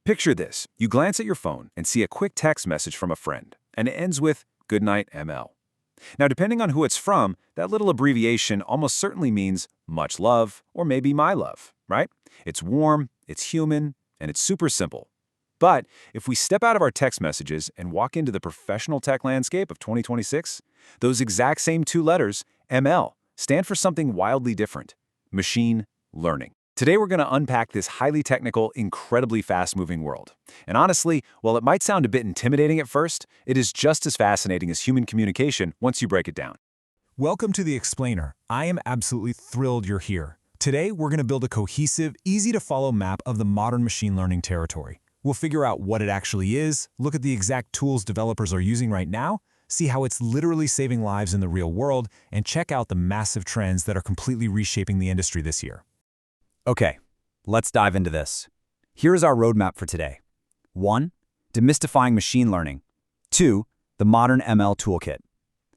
Picture this. You glance at your phone and see a quick text message from a friend, and it ends with "Good night, ML." Now, depending on who it's from, that little abbreviation almost certainly means much love or maybe my love, right? It's warm, it's human, and it's super simple. But if we step out of our text messages and walk into the professional tech landscape of 2026, those exact same two letters, ML, stand for something wildly different: machine learning. Today, we're going to unpack this highly technical, incredibly fast-moving world. And honestly, while it might sound a bit intimidating at first, it is just as fascinating as human communication once you break it down. Welcome to The Explainer. I am absolutely thrilled you're here. Today, we're going to build a cohesive, easy-to-follow map of the modern machine learning territory. We'll figure out what it actually is, look at the exact tools developers are using right now, see how it's literally saving lives in the real world, and check out the massive trends that are completely reshaping the industry this year. Okay, let's dive into this. Here is our roadmap for today. 1. Demystifying machine learning. 2. The modern ML toolkit.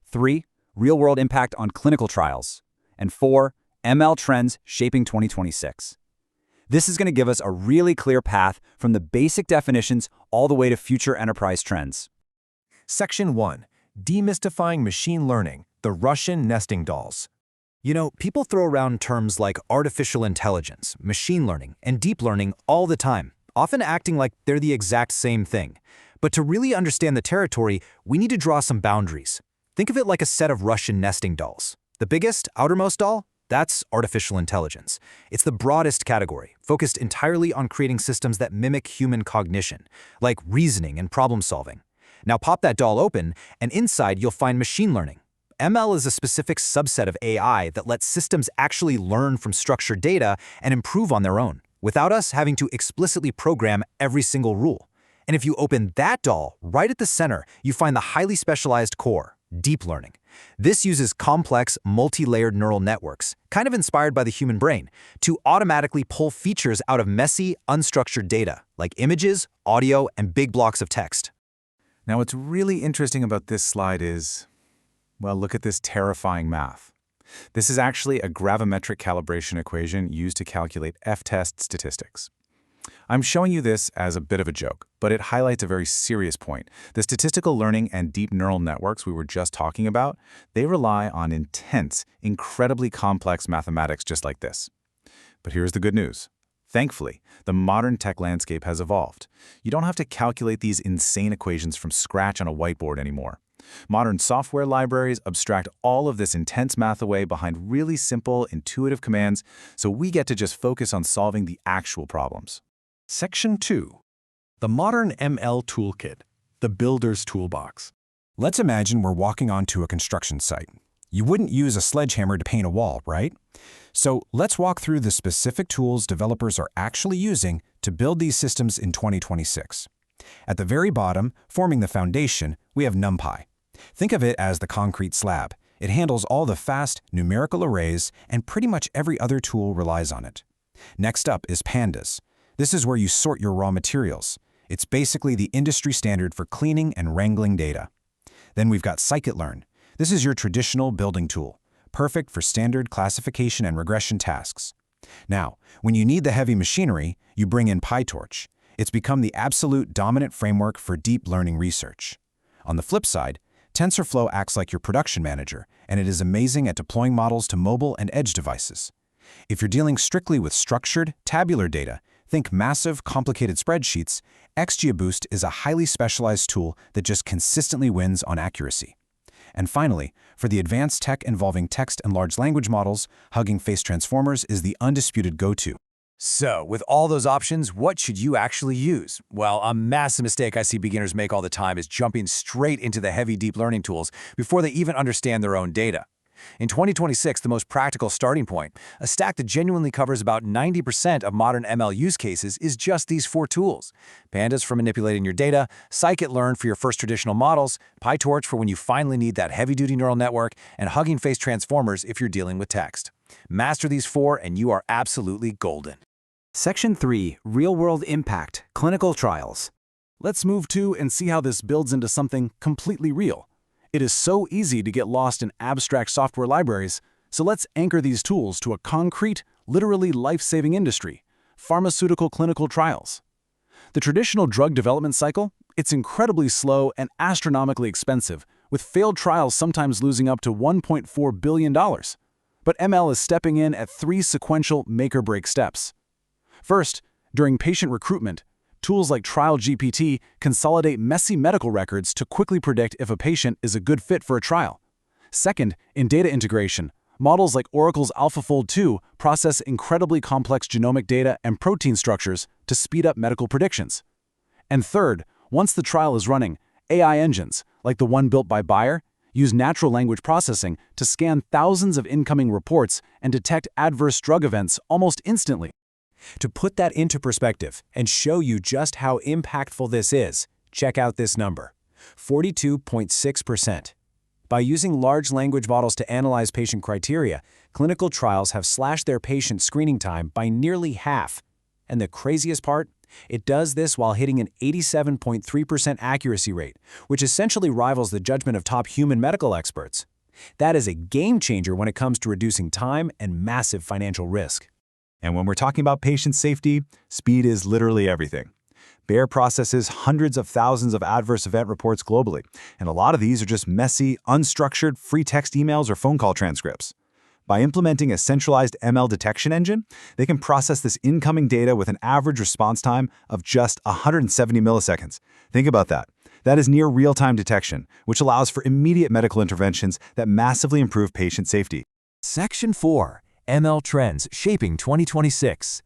3. Real-world impact on clinical trials. And 4. ML trends shaping 2026. This is going to give us a really clear path from the basic definitions all the way to future enterprise trends. Section 1. Demystifying machine learning, the Russian nesting dolls. You know, people throw around terms like artificial intelligence, machine learning, and deep learning all the time, often acting like they're the exact same thing. But to really understand the territory, we need to draw some boundaries. Think of it like a set of Russian nesting dolls. The biggest, outermost doll? That's artificial intelligence. It's the broadest category, focused entirely on creating systems that mimic human cognition, like reasoning and problem solving. Now pop that doll open, and inside you'll find machine learning. ML is a specific subset of AI that lets systems actually learn from structured data and improve on their own, without us having to explicitly program every single rule. And if you open that doll, right at the center, you find the highly specialized core, deep learning. This uses complex, multi-layered neural networks, kind of inspired by the human brain, to automatically pull features out of messy, unstructured data, like images, audio, and big blocks of text. Now, what's really interesting about this slide is, well, look at this terrifying math. This is actually a gravimetric calibration equation used to calculate F-test statistics. I'm showing you this as a bit of a joke, but it highlights a very serious point. The statistical learning and deep neural networks we were just talking about, they rely on intense, incredibly complex mathematics just like this. But here's the good news. Thankfully, the modern tech landscape has evolved. You don't have to calculate these insane equations from scratch on a whiteboard anymore. Modern software libraries abstract all of this intense math away behind really simple, intuitive commands, so we get to just focus on solving the actual problems. Section 2. The modern ML toolkit, the builder's toolbox. Let's imagine we're walking onto a construction site. You wouldn't use a sledgehammer to paint a wall, right? So let's walk through the specific tools developers are actually using to build these systems in 2026. At the very bottom, forming the foundation, we have NumPy. Think of it as the concrete slab. It handles all the fast, numerical arrays, and pretty much every other tool relies on it. Next up is Pandas. This is where you sort your raw materials. It's basically the industry standard for cleaning and wrangling data. Then we've got Scikit-learn. This is your traditional building tool, perfect for standard classification and regression tasks. Now, when you need the heavy machinery, you bring in PyTorch. It's become the absolute dominant framework for deep learning research. On the flip side, TensorFlow acts like your production manager, and it is amazing at deploying models to mobile and edge devices. If you're dealing strictly with structured, tabular data, think massive, complicated spreadsheets, XGBoost is a highly specialized tool that just consistently wins on accuracy. And finally, for the advanced tech involving text and large language models, Hugging Face Transformers is the undisputed go-to. So, with all those options, what should you actually use? Well, a massive mistake I see beginners make all the time is jumping straight into the heavy deep learning tools before they even understand their own data. In 2026, the most practical starting point, a stack that genuinely covers about 90% of modern ML use cases, is just these 4 tools. Pandas for manipulating your data, Scikit-learn for your first traditional models, PyTorch for when you finally need that heavy-duty neural network, and Hugging Face Transformers if you're dealing with text. Master these 4 and you are absolutely golden. Section 3. Real-world impact, clinical trials. Let's move to and see how this builds into something completely real. It is so easy to get lost in abstract software libraries, so let's anchor these tools to a concrete, literally life-saving industry, pharmaceutical clinical trials. The traditional drug development cycle, it's incredibly slow and astronomically expensive, with failed trials sometimes losing up to $1.4 billion. But ML is stepping in at 3 sequential make-or-break steps. First, during patient recruitment, tools like TrialGPT consolidate messy medical records to quickly predict if a patient is a good fit for a trial. Second, in data integration, models like Oracle's AlphaFold 2 process incredibly complex genomic data and protein structures to speed up medical predictions. And third, once the trial is running, AI engines, like the one built by Bayer, use natural language processing to scan thousands of incoming reports and detect adverse drug events almost instantly. To put that into perspective and show you just how impactful this is, check out this number: 42.6%. By using large language models to analyze patient criteria, clinical trials have slashed their patient screening time by nearly half. And the craziest part? It does this while hitting an 87.3% accuracy rate, which essentially rivals the judgment of top human medical experts. That is a game changer when it comes to reducing time and massive financial risk. And when we're talking about patient safety, speed is literally everything. Bayer processes hundreds of thousands of adverse event reports globally, and a lot of these are just messy, unstructured, free text emails or phone call transcripts. By implementing a centralized ML detection engine, they can process this incoming data with an average response time of just 170 milliseconds. Think about that. That is near real-time detection, which allows for immediate medical interventions that massively improve patient safety. Section 4. ML Trends Shaping 2026.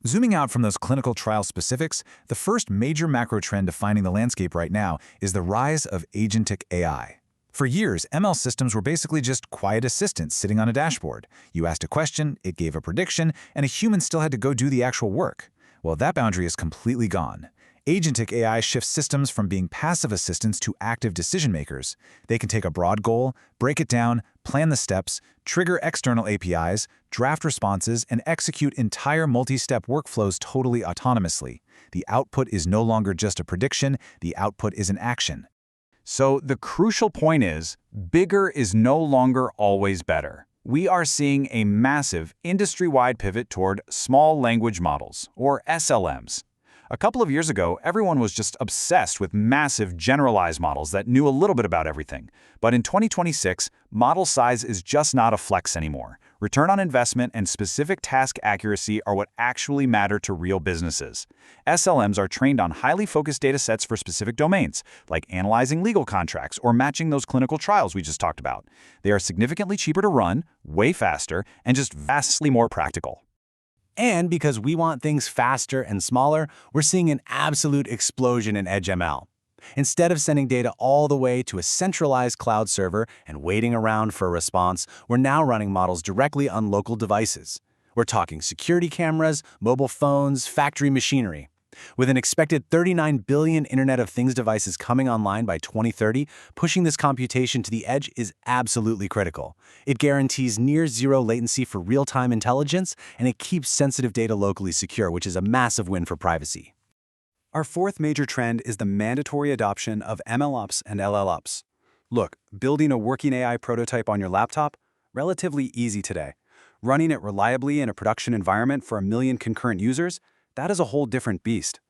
Zooming out from those clinical trial specifics, the first major macro trend defining the landscape right now is the rise of agentic AI. For years, ML systems were basically just quiet assistants sitting on a dashboard. You asked a question, it gave a prediction, and a human still had to go do the actual work. Well, that boundary is completely gone. Agentic AI shifts systems from being passive assistants to active decision makers. They can take a broad goal, break it down, plan the steps, trigger external APIs, draft responses, and execute entire multi-step workflows totally autonomously. The output is no longer just a prediction, the output is an action. So the crucial point is, bigger is no longer always better. We are seeing a massive industry-wide pivot toward small language models, or SLMs. A couple of years ago, everyone was just obsessed with massive generalized models that knew a little bit about everything. But in 2026, model size is just not a flex anymore. Return on investment and specific task accuracy are what actually matter to real businesses. SLMs are trained on highly focused data sets for specific domains, like analyzing legal contracts or matching those clinical trials we just talked about. They are significantly cheaper to run, way faster, and just vastly more practical. And because we want things faster and smaller, we're seeing an absolute explosion in Edge ML. Instead of sending data all the way to a centralized cloud server and waiting around for a response, we're now running models directly on local devices. We're talking security cameras, mobile phones, factory machinery. With an expected 39 billion Internet of Things devices coming online by 2030, pushing this computation to the edge is absolutely critical. It guarantees near-zero latency for real-time intelligence, and it keeps sensitive data locally secure, which is a massive win for privacy. Our fourth major trend is the mandatory adoption of MLOps and LLOps. Look, building a working AI prototype on your laptop? Relatively easy today. Running it reliably in a production environment for 1 million concurrent users? That is a whole different beast.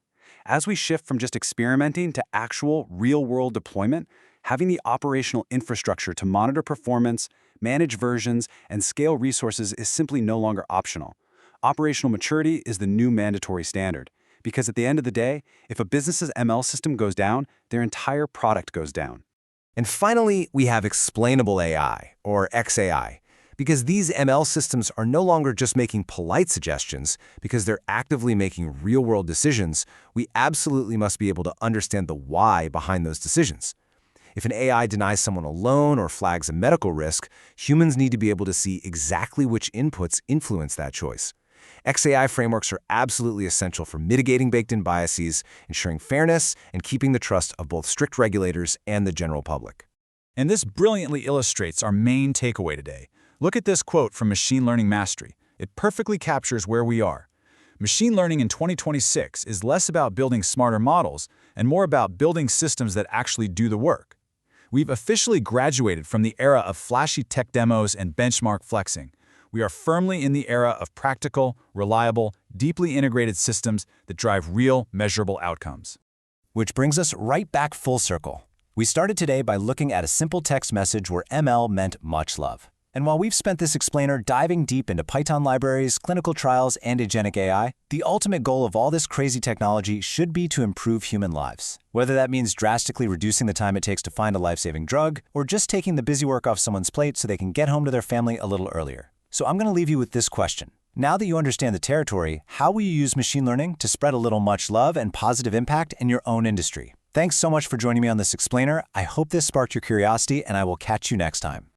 As we shift from just experimenting to actual, real-world deployment, having the operational infrastructure to monitor performance, manage versions, and scale resources is simply no longer optional. Operational maturity is the new mandatory standard. Because at the end of the day, if a business's ML system goes down, their entire product goes down. And finally, we have explainable AI, or XAI. Because these ML systems are no longer just making polite suggestions, because they're actively making real-world decisions, we absolutely must be able to understand the why behind those decisions. If an AI denies someone a loan or flags a medical risk, humans need to be able to see exactly which inputs influence that choice. XAI frameworks are absolutely essential for mitigating baked-in biases, ensuring fairness, and keeping the trust of both strict regulators and the general public. And this brilliantly illustrates our main takeaway today. Look at this quote from Machine Learning Mastery. It perfectly captures where we are. Machine learning in 2026 is less about building smarter models and more about building systems that actually do the work. We've officially graduated from the era of flashy tech demos and benchmark flexing. We are firmly in the era of practical, reliable, deeply integrated systems that drive real, measurable outcomes. Which brings us right back full circle. We started today by looking at a simple text message where ML meant much love. And while we've spent this explainer diving deep into Python libraries, clinical trials, and agentic AI, the ultimate goal of all this crazy technology should be to improve human lives. Whether that means drastically reducing the time it takes to find a life-saving drug, or just taking the busy work off someone's plate so they can get home to their family a little earlier. So I'm going to leave you with this question. Now that you understand the territory, how will you use machine learning to spread a little much love and positive impact in your own industry? Thanks so much for joining me on this explainer. I hope this sparked your curiosity, and I will catch you next time.